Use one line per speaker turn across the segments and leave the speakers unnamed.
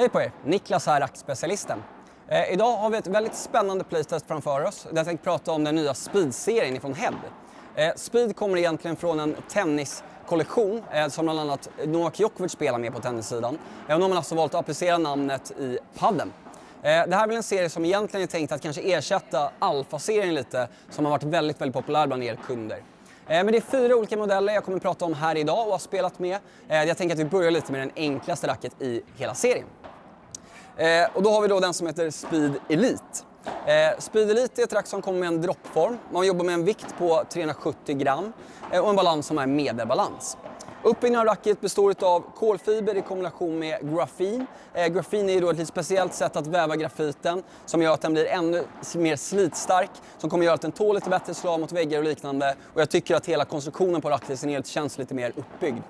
Hej på er, Niklas här, rackspecialisten. Idag har vi ett väldigt spännande playtest framför oss. Där jag tänkte prata om den nya Speed-serien från Head. Speed kommer egentligen från en tenniskollektion som bland annat Novak Djokovic spelar med på tennissidan. Och nu har man alltså valt att applicera namnet i padden. Det här är väl en serie som egentligen är tänkt att kanske ersätta Alpha-serien lite, som har varit väldigt populär bland er kunder. Men det är 4 olika modeller jag kommer att prata om här idag och har spelat med. Jag tänker att vi börjar lite med den enklaste racket i hela serien. Och då har vi då den som heter Speed Elite. Speed Elite är ett rack som kommer med en droppform. Man jobbar med en vikt på 370 gram och en balans som är medelbalans. Uppbyggnaden av racket består av kolfiber i kombination med grafin. Grafin är då ett lite speciellt sätt att väva grafiten som gör att den blir ännu mer slitstark, som kommer göra att den tål lite bättre slag mot väggar och liknande. Och jag tycker att hela konstruktionen på racket känns lite mer uppbyggd.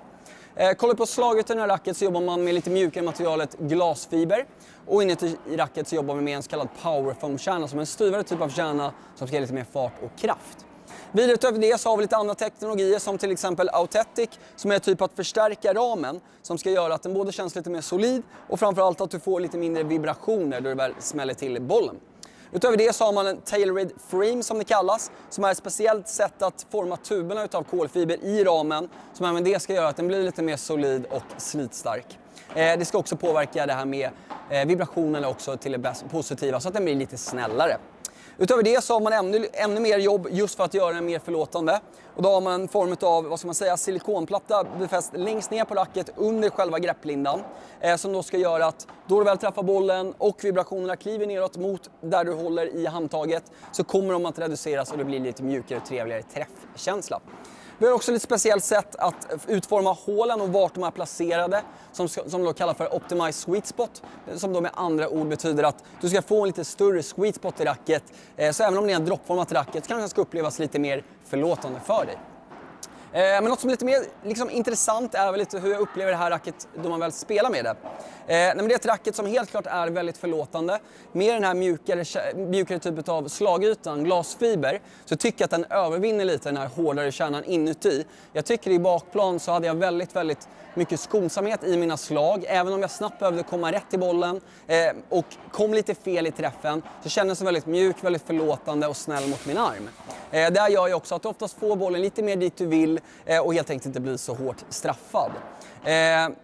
Kollar på slaget i den här racket så jobbar man med lite mjukare materialet glasfiber. Och inuti i racket så jobbar vi med en så kallad powerfoam-kärna som är en styvare typ av kärna som ska ge lite mer fart och kraft. Vidare utöver det så har vi lite andra teknologier som till exempel Authetic som är typ att förstärka ramen som ska göra att den både känns lite mer solid och framförallt att du får lite mindre vibrationer då det väl smäller till i bollen. Utöver det så har man en tailrid frame som det kallas som är ett speciellt sätt att forma tuberna utav kolfiber i ramen som även det ska göra att den blir lite mer solid och slitstark. Det ska också påverka det här med vibrationerna också till det positiva så att den blir lite snällare. Utöver det så har man ännu mer jobb just för att göra den mer förlåtande. Och då har man en form av, vad ska man säga, silikonplatta befäst längst ner på racket under själva grepplindan. Som då ska göra att då du väl träffar bollen och vibrationerna kliver neråt mot där du håller i handtaget så kommer de att reduceras och det blir lite mjukare och trevligare träffkänsla. Vi har också lite speciellt sätt att utforma hålen och vart de är placerade som då kallas för Optimized Sweet Spot. Som då med andra ord betyder att du ska få en lite större sweet spot i racket. Så även om det är en droppformat racket kanske den ska upplevas lite mer förlåtande för dig. Men något som är lite mer intressant är väl lite hur jag upplever det här racket då man väl spelar med det. Men det är ett racket som helt klart är väldigt förlåtande. Med den här mjukare typen av slagytan, glasfiber, så tycker jag att den övervinner lite den här hårdare kärnan inuti. Jag tycker i bakplan så hade jag väldigt mycket skonsamhet i mina slag. Även om jag snabbt behövde komma rätt i bollen och kom lite fel i träffen så kändes den väldigt mjuk, väldigt förlåtande och snäll mot min arm. Där gör jag också att du oftast får bollen lite mer dit du vill och helt enkelt inte blir så hårt straffad.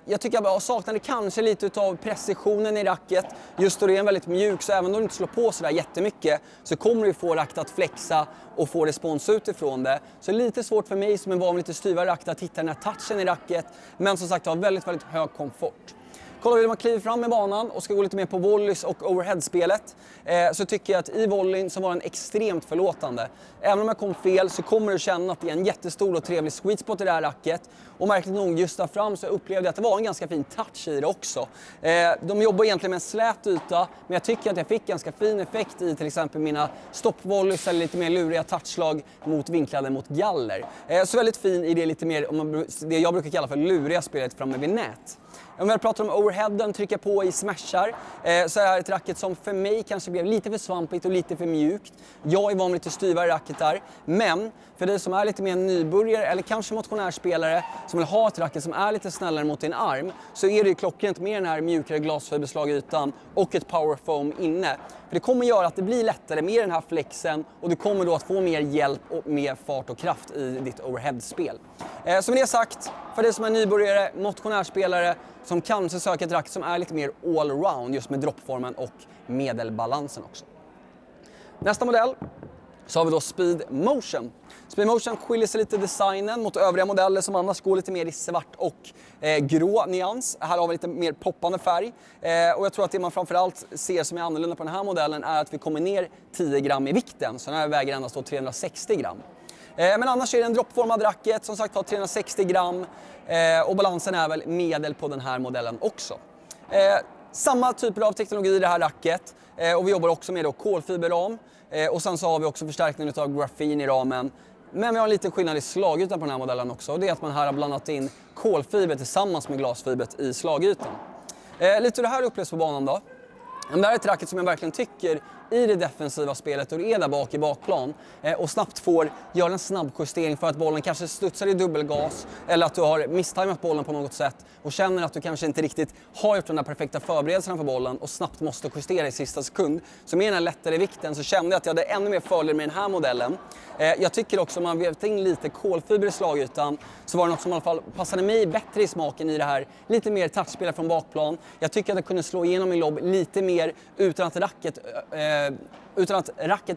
Jag tycker att jag saknade kanske lite av precisionen i racket. Just då det är en väldigt mjuk så även om du inte slår på sådär jättemycket så kommer du få racket att flexa och få respons utifrån det. Så det är lite svårt för mig som är van vid lite styvare racket att hitta den här touchen i racket. Men som sagt har väldigt hög komfort. Kollar vi när man kliver fram i banan och ska gå lite mer på volleys och overhead-spelet så tycker jag att i volleyn så var den extremt förlåtande. Även om jag kom fel så kommer du känna att det är en jättestor och trevlig sweet spot i det här racket. Och märkligt nog just där fram så upplevde jag att det var en ganska fin touch i det också. De jobbar egentligen med en slät yta men jag tycker att jag fick ganska fin effekt i till exempel mina stoppvolleys eller lite mer luriga touchslag vinklade mot galler. Så väldigt fin i det lite mer, det jag brukar kalla för luriga spelet framme vid nät. Om jag pratar om overheaden, trycka på i smashar, så är det ett racket som för mig kanske blev lite för svampigt och lite för mjukt. Jag är van vid lite styvare racket där, men för dig som är lite mer nybörjare eller kanske motionärspelare som vill ha ett racket som är lite snällare mot din arm så är det ju klockrent med den här mjukare glasfiberslagytan och ett powerfoam inne. För det kommer göra att det blir lättare med den här flexen och du kommer då att få mer hjälp och mer fart och kraft i ditt overhead-spel. Så med det sagt, för dig som är nybörjare, motionärspelare som kanske söker ett racket som är lite mer all-around just med droppformen och medelbalansen också. Nästa modell så har vi då Speed Motion. Speed Motion skiljer sig lite i designen mot övriga modeller som annars går lite mer i svart och grå nyans. Här har vi lite mer poppande färg. Och jag tror att det man framförallt ser som är annorlunda på den här modellen är att vi kommer ner 10 gram i vikten. Så den här väger endast 360 gram. Men annars är det en droppformad racket, som sagt har 360 gram och balansen är väl medel på den här modellen också. Samma typer av teknologi i det här racket och vi jobbar också med kolfiberram och sen så har vi också förstärkning av grafin i ramen. Men vi har en liten skillnad i slagytan på den här modellen också och det är att man här har blandat in kolfiber tillsammans med glasfibret i slagytan. Lite hur det här upplevs på banan då. Det här är ett racket som jag verkligen tycker i det defensiva spelet och du är där bak i bakplan och snabbt får göra en snabb justering för att bollen kanske studsar i dubbelgas eller att du har misstajmat bollen på något sätt och känner att du kanske inte riktigt har gjort den där perfekta förberedelsen för bollen och snabbt måste justera i sista sekund. Så med den här lättare vikten så kände jag att jag hade ännu mer fördel med den här modellen. Jag tycker också om man vävt in lite kolfiber i slagytan så var det något som i alla fall passade mig bättre i smaken i det här. Lite mer touchspelare från bakplan. Jag tycker att jag kunde slå igenom min lobb lite mer utan att racket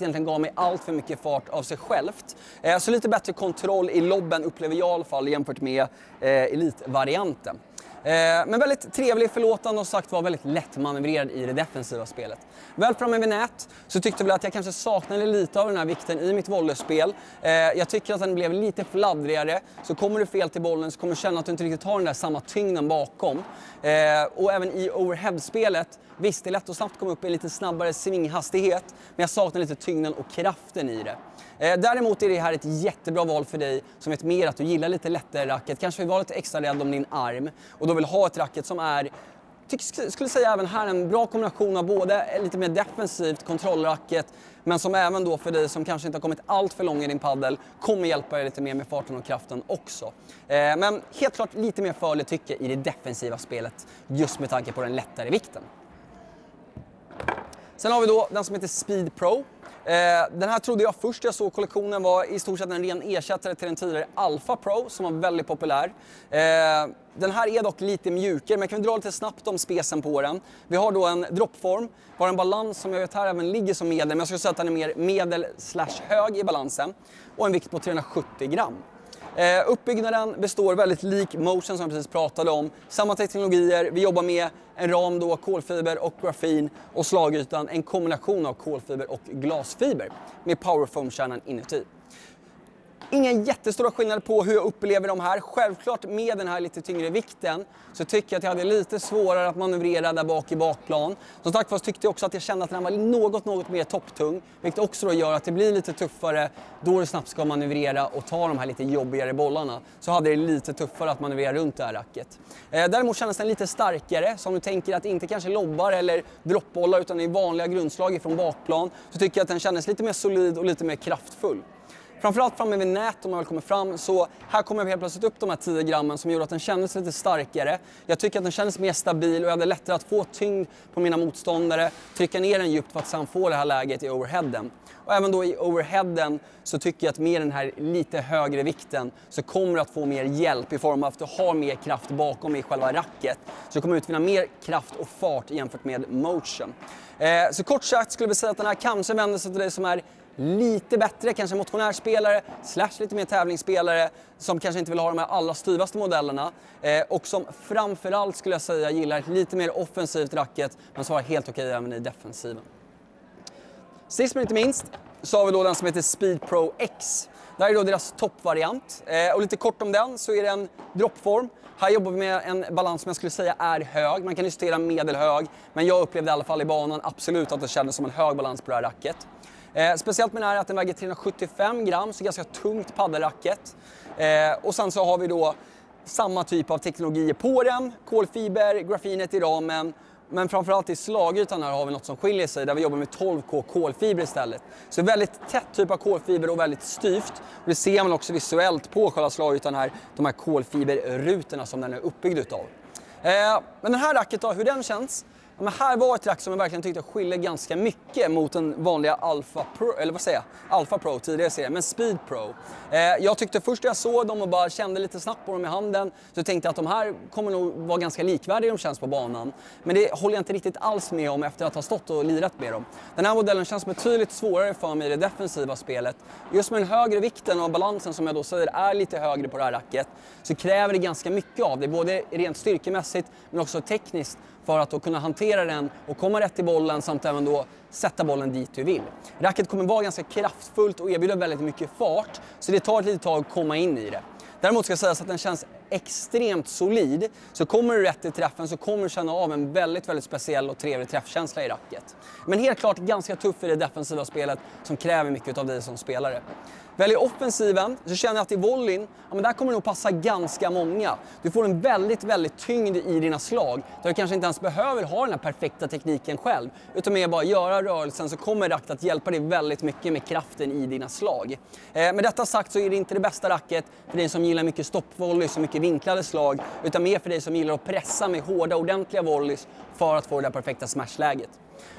egentligen gav mig allt för mycket fart av sig självt. Så lite bättre kontroll i lobben upplever jag i alla fall jämfört med elitvarianten. Men väldigt trevlig, förlåtande och sagt var väldigt lättmanövrerad i det defensiva spelet. Väl framme vid nät så tyckte jag att jag kanske saknade lite av den här vikten i mitt volleyspel. Jag tycker att den blev lite fladdrigare. Så kommer du fel till bollen så kommer du känna att du inte riktigt har den där samma tyngden bakom. Och även i overhead-spelet, visst det är lätt att snabbt komma upp i lite snabbare svinghastighet. Men jag saknar lite tyngden och kraften i det. Däremot är det här ett jättebra val för dig som vet mer att du gillar lite lättare racket. Kanske vill vara lite extra rädd om din arm och då vill ha ett racket som är, skulle säga även här, en bra kombination av både lite mer defensivt kontrollracket men som även då för dig som kanske inte har kommit allt för långt i din paddel kommer hjälpa dig lite mer med farten och kraften också. Men helt klart lite mer fördel tycker jag i det defensiva spelet just med tanke på den lättare vikten. Sen har vi då den som heter Speed Pro. Den här trodde jag först jag såg kollektionen var i stort sett en ren ersättare till den tidigare Alpha Pro som var väldigt populär. Den här är dock lite mjukare, men jag kan dra lite snabbt om specen på den. Vi har då en droppform, har en balans som jag vet här även ligger som medel, men jag skulle säga att den är mer medel/hög i balansen och en vikt på 370 gram. Uppbyggnaden består väldigt lik Motion som jag precis pratade om. Samma teknologier, vi jobbar med en ram då, kolfiber och grafin och slagytan en kombination av kolfiber och glasfiber med powerfoam-kärnan inuti. Inga jättestora skillnader på hur jag upplever de här. Självklart med den här lite tyngre vikten så tycker jag att jag hade lite svårare att manövrera där bak i bakplan. Som sagt fast tyckte jag också att jag kände att den var något mer topptung. Vilket också då gör att det blir lite tuffare då du snabbt ska manövrera och ta de här lite jobbigare bollarna. Så hade det lite tuffare att manövrera runt det här racket. Däremot kändes den lite starkare. Så om du tänker att inte kanske lobbar eller droppbollar utan i vanliga grundslag från bakplan. Så tycker jag att den kändes lite mer solid och lite mer kraftfull. Framförallt framme vid nät om man väl kommer fram så här kommer jag helt plötsligt upp de här 10 grammen som gjorde att den kändes lite starkare. Jag tycker att den kändes mer stabil och jag hade lättare att få tyngd på mina motståndare, trycka ner den djupt för att sedan få det här läget i overheaden. Och även då i overheaden så tycker jag att med den här lite högre vikten så kommer du att få mer hjälp i form av att du har mer kraft bakom i själva racket. Så du kommer utvinna mer kraft och fart jämfört med Motion. Så kort sagt skulle vi säga att den här kanske vänder sig till dig som är lite bättre, kanske motionärspelare / lite mer tävlingsspelare som kanske inte vill ha de här allra styvaste modellerna och som framförallt skulle jag säga gillar ett lite mer offensivt racket men som var helt okej även i defensiven. Sist men inte minst så har vi då den som heter Speed Pro X. Det här är då deras toppvariant och lite kort om den så är det en droppform. Här jobbar vi med en balans som jag skulle säga är hög. Man kan justera medelhög men jag upplevde i alla fall i banan absolut att det kändes som en hög balans på det här racket. Speciellt med den här att den väger 375 gram, så ganska tungt paddelracket. Och sen så har vi då samma typ av teknologier på den, kolfiber, grafinet i ramen. Men framförallt i slagytan här har vi något som skiljer sig där vi jobbar med 12K kolfiber istället. Så väldigt tätt typ av kolfiber och väldigt styvt. Och det ser man också visuellt på själva slagytan här, de här kolfiberrutorna som den är uppbyggd utav. Men den här racket då, hur den känns? Ja, men här var ett rack som jag verkligen tyckte skiljer ganska mycket mot den vanliga Alpha Pro, eller vad säger jag? Alpha Pro tidigare serien, men Speed Pro. Jag tyckte först när jag såg dem och bara kände lite snabbt på dem i handen så tänkte jag att de här kommer nog vara ganska likvärdiga de känns på banan. Men det håller jag inte riktigt alls med om efter att ha stått och lirat med dem. Den här modellen känns betydligt svårare för mig i det defensiva spelet. Just med den högre vikten och balansen som jag då säger är lite högre på det här racket så kräver det ganska mycket av det, både rent styrkemässigt men också tekniskt för att då kunna hantera den och komma rätt i bollen samt även då sätta bollen dit du vill. Racket kommer vara ganska kraftfullt och erbjuder väldigt mycket fart så det tar ett litet tag att komma in i det. Däremot ska jag säga att den känns extremt solid, så kommer du rätt i träffen så kommer du känna av en väldigt speciell och trevlig träffkänsla i racket. Men helt klart ganska tuff i det defensiva spelet som kräver mycket av dig som spelare. Väljer offensiven så känner jag att i volleyn, ja, men där kommer det nog passa ganska många. Du får en väldigt tyngd i dina slag. Där du kanske inte ens behöver ha den här perfekta tekniken själv. Utan med bara göra rörelsen så kommer racket att hjälpa dig väldigt mycket med kraften i dina slag. Med detta sagt så är det inte det bästa racket för dig som gillar mycket stoppvolley, så mycket vinklade slag. Utan mer för dig som gillar att pressa med hårda ordentliga volleys för att få det där perfekta smashläget.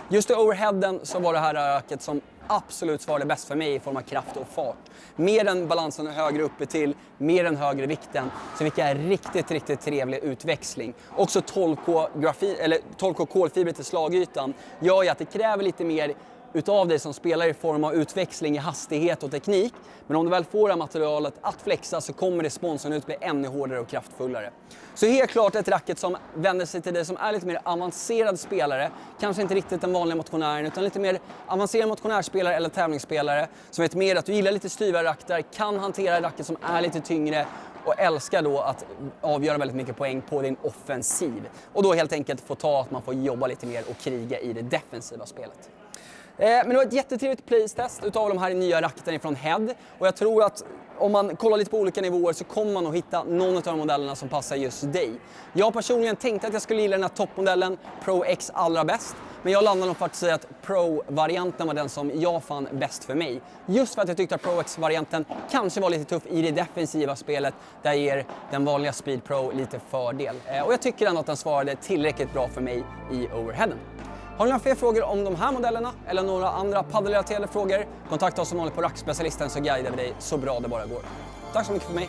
Just i overheaden så var det här racket som absolut svarade bäst för mig i form av kraft och fart. Med den balansen högre uppe till, med den högre vikten, så fick jag en riktigt trevlig utväxling. Också 12K kolfiber till slagytan gör ju att det kräver lite mer utav dig som spelar i form av utväxling i hastighet och teknik. Men om du väl får det här materialet att flexa så kommer responsen ut bli ännu hårdare och kraftfullare. Så helt klart ett racket som vänder sig till dig som är lite mer avancerad spelare. Kanske inte riktigt den vanliga motionären utan lite mer avancerad motionärspelare eller tävlingsspelare. Som vet mer att du gillar lite styva rackar, kan hantera racket som är lite tyngre och älskar då att avgöra väldigt mycket poäng på din offensiv. Och då helt enkelt få ta att man får jobba lite mer och kriga i det defensiva spelet. Men det var ett jättetrevligt playtest utav de här nya racketen från Head. Och jag tror att om man kollar lite på olika nivåer så kommer man att hitta någon av de modellerna som passar just dig. Jag personligen tänkte att jag skulle gilla den här toppmodellen Pro X allra bäst. Men jag landade nog faktiskt i att Pro-varianten var den som jag fann bäst för mig. Just för att jag tyckte att Pro X-varianten kanske var lite tuff i det defensiva spelet. Där ger den vanliga Speed Pro lite fördel. Och jag tycker ändå att den svarade tillräckligt bra för mig i overheaden. Har ni några fler frågor om de här modellerna eller några andra paddelrelaterade frågor? Kontakta oss som vanligt på Rackspecialisten så guidar vi dig så bra det bara går. Tack så mycket för mig!